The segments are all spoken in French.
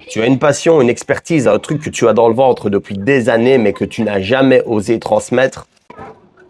Tu as une passion, une expertise, un truc que tu as dans le ventre depuis des années, mais que tu n'as jamais osé transmettre.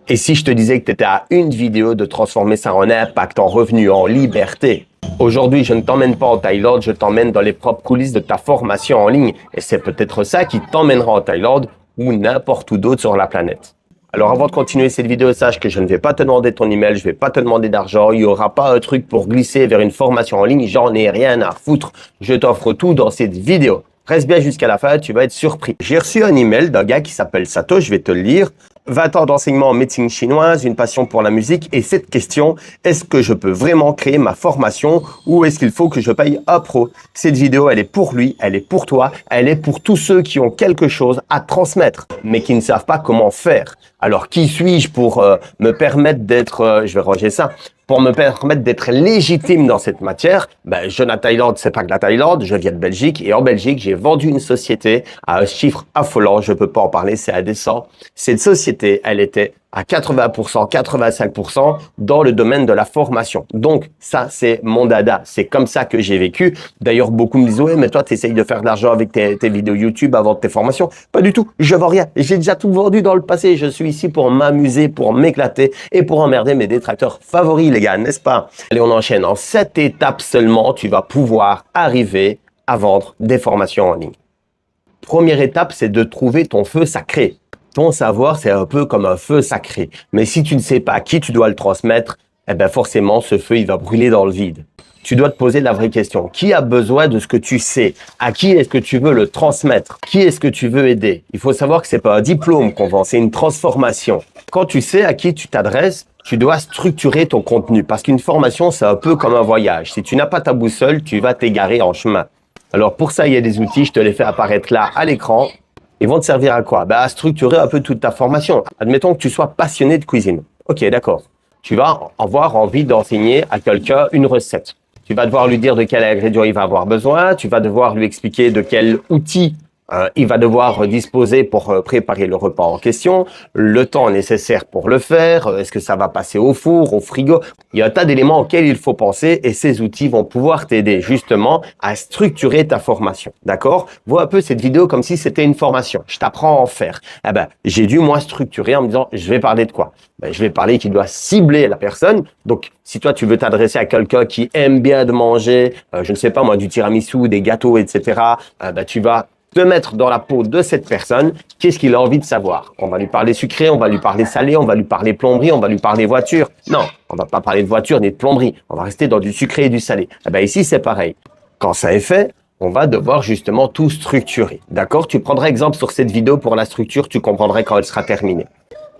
Et si je te disais que tu étais à une vidéo de transformer ça en impact, en revenu, en liberté? Aujourd'hui, je ne t'emmène pas en Thaïlande, je t'emmène dans les propres coulisses de ta formation en ligne. Et c'est peut-être ça qui t'emmènera en Thaïlande ou n'importe où d'autre sur la planète. Alors avant de continuer cette vidéo, sache que je ne vais pas te demander ton email, je ne vais pas te demander d'argent, il n'y aura pas un truc pour glisser vers une formation en ligne, j'en ai rien à foutre. Je t'offre tout dans cette vidéo. Reste bien jusqu'à la fin, tu vas être surpris. J'ai reçu un email d'un gars qui s'appelle Sato, je vais te le lire. 20 ans d'enseignement en médecine chinoise, une passion pour la musique et cette question, est-ce que je peux vraiment créer ma formation ou est-ce qu'il faut que je paye un pro? Cette vidéo, elle est pour lui, elle est pour toi, elle est pour tous ceux qui ont quelque chose à transmettre mais qui ne savent pas comment faire. Alors, qui suis-je pour me permettre d'être, je vais ranger ça, pour me permettre d'être légitime dans cette matière? Ben, je viens de Thaïlande, c'est pas que la Thaïlande, je viens de Belgique et en Belgique, j'ai vendu une société à un chiffre affolant, je peux pas en parler, c'est indécent. Cette société, elle était à 80%, 85% dans le domaine de la formation. Donc, ça, c'est mon dada. C'est comme ça que j'ai vécu. D'ailleurs, beaucoup me disent, ouais, mais toi, tu essayes de faire de l'argent avec tes vidéos YouTube avant tes formations. Pas du tout. Je vends rien. J'ai déjà tout vendu dans le passé. Je suis ici pour m'amuser, pour m'éclater et pour emmerder mes détracteurs favoris, les gars, n'est-ce pas? Allez, on enchaîne. En 7 étapes seulement, tu vas pouvoir arriver à vendre des formations en ligne. Première étape, c'est de trouver ton feu sacré. Ton savoir, c'est un peu comme un feu sacré. Mais si tu ne sais pas à qui tu dois le transmettre, eh ben forcément, ce feu, il va brûler dans le vide. Tu dois te poser la vraie question. Qui a besoin de ce que tu sais? À qui est-ce que tu veux le transmettre? Qui est-ce que tu veux aider? Il faut savoir que c'est pas un diplôme qu'on vend, c'est une transformation. Quand tu sais à qui tu t'adresses, tu dois structurer ton contenu. Parce qu'une formation, c'est un peu comme un voyage. Si tu n'as pas ta boussole, tu vas t'égarer en chemin. Alors pour ça, il y a des outils, je te les fais apparaître là à l'écran. Ils vont te servir à quoi? À structurer un peu toute ta formation. Admettons que tu sois passionné de cuisine. Ok, d'accord. Tu vas avoir envie d'enseigner à quelqu'un une recette. Tu vas devoir lui dire de quel ingrédient il va avoir besoin. Tu vas devoir lui expliquer de quel outil il va devoir disposer pour préparer le repas en question, le temps nécessaire pour le faire, est-ce que ça va passer au four, au frigo? Il y a un tas d'éléments auxquels il faut penser et ces outils vont pouvoir t'aider justement à structurer ta formation, d'accord? Vois un peu cette vidéo comme si c'était une formation. Je t'apprends à en faire. Eh ben, j'ai dû moi structurer en me disant, je vais parler de quoi? Ben, je vais parler qu'il doit cibler la personne. Donc, si toi, tu veux t'adresser à quelqu'un qui aime bien de manger, je ne sais pas moi, du tiramisu, des gâteaux, etc., ben, tu vas te mettre dans la peau de cette personne, qu'est-ce qu'il a envie de savoir? On va lui parler sucré, on va lui parler salé, on va lui parler plomberie, on va lui parler voiture. Non, on va pas parler de voiture ni de plomberie. On va rester dans du sucré et du salé. Eh ben ici, c'est pareil. Quand ça est fait, on va devoir justement tout structurer. D'accord? Tu prendras exemple sur cette vidéo pour la structure, tu comprendrais quand elle sera terminée.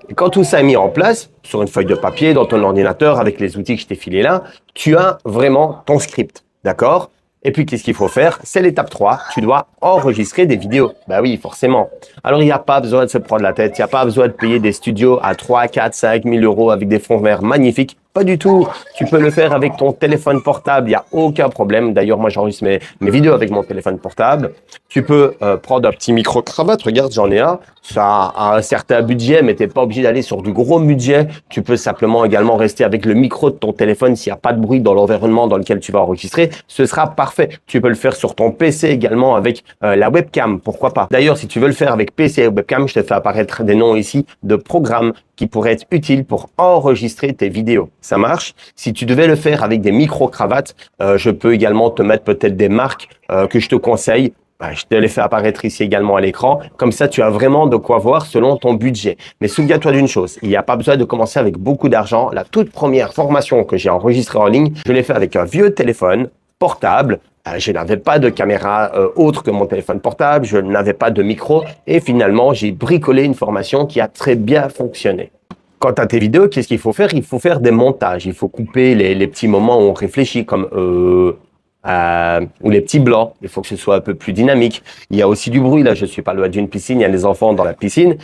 Et quand tout ça est mis en place, sur une feuille de papier, dans ton ordinateur, avec les outils que je t'ai filés là, tu as vraiment ton script. D'accord? Et puis, qu'est-ce qu'il faut faire? C'est l'étape 3. Tu dois enregistrer des vidéos. Bah oui, forcément. Alors, il n'y a pas besoin de se prendre la tête. Il n'y a pas besoin de payer des studios à 3, 4, 5 000 euros avec des fonds verts magnifiques. Pas du tout. Tu peux le faire avec ton téléphone portable. Il n'y a aucun problème. D'ailleurs, moi, j'enregistre mes vidéos avec mon téléphone portable. Tu peux prendre un petit micro-cravate. Regarde, j'en ai un. Ça a un certain budget, mais tu n'es pas obligé d'aller sur du gros budget. Tu peux simplement également rester avec le micro de ton téléphone s'il n'y a pas de bruit dans l'environnement dans lequel tu vas enregistrer. Ce sera parfait. Tu peux le faire sur ton PC également avec la webcam. Pourquoi pas? D'ailleurs, si tu veux le faire avec PC et webcam, je te fais apparaître des noms ici de programmes qui pourraient être utiles pour enregistrer tes vidéos. Ça marche? Si tu devais le faire avec des micro-cravates, je peux également te mettre peut-être des marques que je te conseille. Je te les fais apparaître ici également à l'écran. Comme ça, tu as vraiment de quoi voir selon ton budget. Mais souviens-toi d'une chose, il n'y a pas besoin de commencer avec beaucoup d'argent. La toute première formation que j'ai enregistrée en ligne, je l'ai fait avec un vieux téléphone portable. Je n'avais pas de caméra autre que mon téléphone portable, je n'avais pas de micro et finalement, j'ai bricolé une formation qui a très bien fonctionné. Quant à tes vidéos, qu'est-ce qu'il faut faire? Il faut faire des montages. Il faut couper les petits moments où on réfléchit comme ou les petits blancs. Il faut que ce soit un peu plus dynamique. Il y a aussi du bruit. Là, je suis pas loin d'une piscine. Il y a des enfants dans la piscine.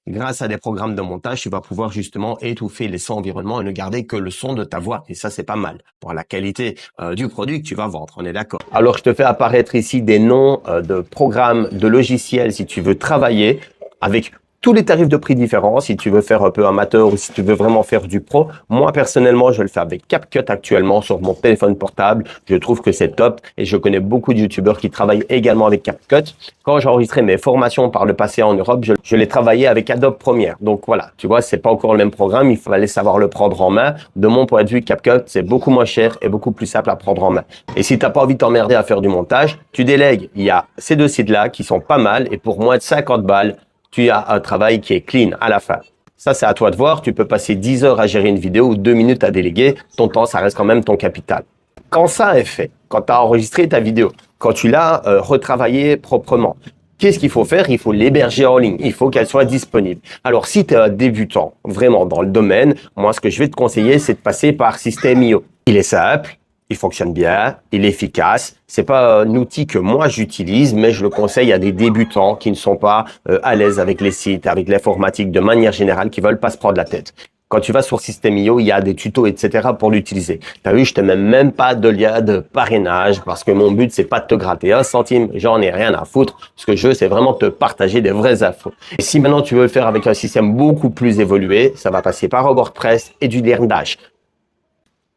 Grâce à des programmes de montage, tu vas pouvoir justement étouffer les sons environnement et ne garder que le son de ta voix. Et ça, c'est pas mal pour la qualité du produit que tu vas vendre. On est d'accord? Alors, je te fais apparaître ici des noms de programmes, de logiciels si tu veux travailler avec tous les tarifs de prix différents, si tu veux faire un peu amateur ou si tu veux vraiment faire du pro. Moi, personnellement, je le fais avec CapCut actuellement sur mon téléphone portable. Je trouve que c'est top et je connais beaucoup de youtubeurs qui travaillent également avec CapCut. Quand j'ai enregistré mes formations par le passé en Europe, je les travaillais avec Adobe Premiere. Donc voilà, tu vois, c'est pas encore le même programme. Il fallait savoir le prendre en main. De mon point de vue, CapCut, c'est beaucoup moins cher et beaucoup plus simple à prendre en main. Et si t'as pas envie de t'emmerder à faire du montage, tu délègues. Il y a ces deux sites-là qui sont pas mal et pour moins de 50 balles, tu as un travail qui est clean à la fin. Ça, c'est à toi de voir. Tu peux passer 10 heures à gérer une vidéo ou 2 minutes à déléguer. Ton temps, ça reste quand même ton capital. Quand ça est fait, quand tu as enregistré ta vidéo, quand tu l'as retravaillée proprement, qu'est-ce qu'il faut faire? Il faut l'héberger en ligne. Il faut qu'elle soit disponible. Alors, si tu es un débutant vraiment dans le domaine, moi, ce que je vais te conseiller, c'est de passer par System.io. Il est simple. Il fonctionne bien, il est efficace. C'est pas un outil que moi j'utilise, mais je le conseille à des débutants qui ne sont pas à l'aise avec les sites, avec l'informatique de manière générale, qui veulent pas se prendre la tête. Quand tu vas sur System.io, il y a des tutos, etc. pour l'utiliser. T'as vu, je te mets même pas de lien de parrainage parce que mon but, c'est pas de te gratter un centime. J'en ai rien à foutre. Ce que je veux, c'est vraiment te partager des vraies infos. Et si maintenant tu veux le faire avec un système beaucoup plus évolué, ça va passer par WordPress et du LearnDash.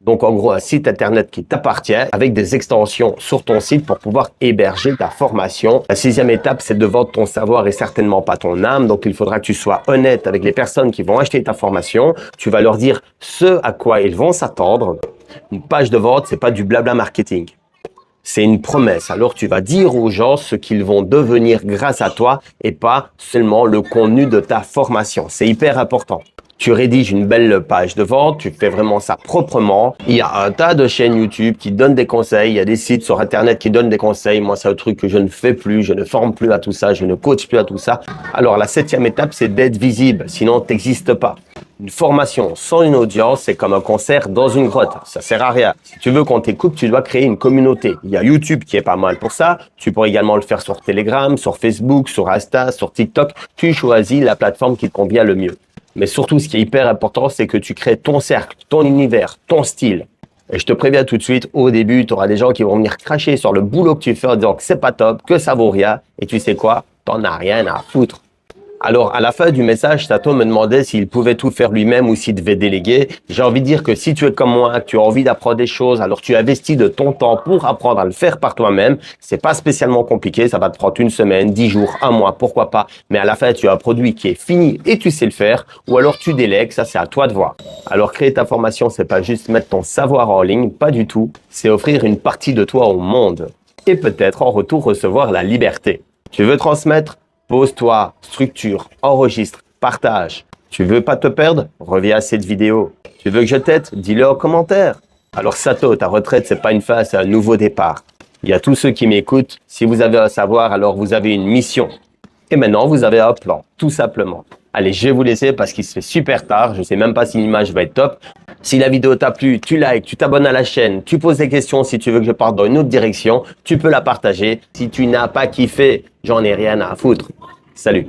Donc, en gros, un site Internet qui t'appartient avec des extensions sur ton site pour pouvoir héberger ta formation. La 6e étape, c'est de vendre ton savoir et certainement pas ton âme. Donc, il faudra que tu sois honnête avec les personnes qui vont acheter ta formation. Tu vas leur dire ce à quoi ils vont s'attendre. Une page de vente, c'est pas du blabla marketing. C'est une promesse. Alors, tu vas dire aux gens ce qu'ils vont devenir grâce à toi et pas seulement le contenu de ta formation. C'est hyper important. Tu rédiges une belle page de vente, tu fais vraiment ça proprement. Il y a un tas de chaînes YouTube qui donnent des conseils, il y a des sites sur Internet qui donnent des conseils. Moi, c'est un truc que je ne fais plus, je ne forme plus à tout ça, je ne coach plus à tout ça. Alors, la 7e étape, c'est d'être visible, sinon tu n'existes pas. Une formation sans une audience, c'est comme un concert dans une grotte. Ça sert à rien. Si tu veux qu'on t'écoute, tu dois créer une communauté. Il y a YouTube qui est pas mal pour ça. Tu pourrais également le faire sur Telegram, sur Facebook, sur Insta, sur TikTok. Tu choisis la plateforme qui te convient le mieux. Mais surtout, ce qui est hyper important, c'est que tu crées ton cercle, ton univers, ton style. Et je te préviens tout de suite, au début, tu auras des gens qui vont venir cracher sur le boulot que tu fais en disant que c'est pas top, que ça vaut rien. Et tu sais quoi? T'en as rien à foutre. Alors, à la fin du message, Sato me demandait s'il pouvait tout faire lui-même ou s'il devait déléguer. J'ai envie de dire que si tu es comme moi, que tu as envie d'apprendre des choses, alors tu investis de ton temps pour apprendre à le faire par toi-même. C'est pas spécialement compliqué. Ça va te prendre une semaine, 10 jours, un mois, pourquoi pas. Mais à la fin, tu as un produit qui est fini et tu sais le faire. Ou alors tu délègues. Ça, c'est à toi de voir. Alors, créer ta formation, c'est pas juste mettre ton savoir en ligne. Pas du tout. C'est offrir une partie de toi au monde. Et peut-être en retour recevoir la liberté. Tu veux transmettre? Pose-toi, structure, enregistre, partage. Tu veux pas te perdre? Reviens à cette vidéo. Tu veux que je t'aide? Dis-le en commentaire. Alors Sato, ta retraite, c'est pas une fin, c'est un nouveau départ. Il y a tous ceux qui m'écoutent. Si vous avez un savoir, alors vous avez une mission. Et maintenant, vous avez un plan, tout simplement. Allez, je vais vous laisser parce qu'il se fait super tard. Je sais même pas si l'image va être top. Si la vidéo t'a plu, tu likes, tu t'abonnes à la chaîne, tu poses des questions si tu veux que je parte dans une autre direction, tu peux la partager. Si tu n'as pas kiffé, j'en ai rien à foutre. Salut!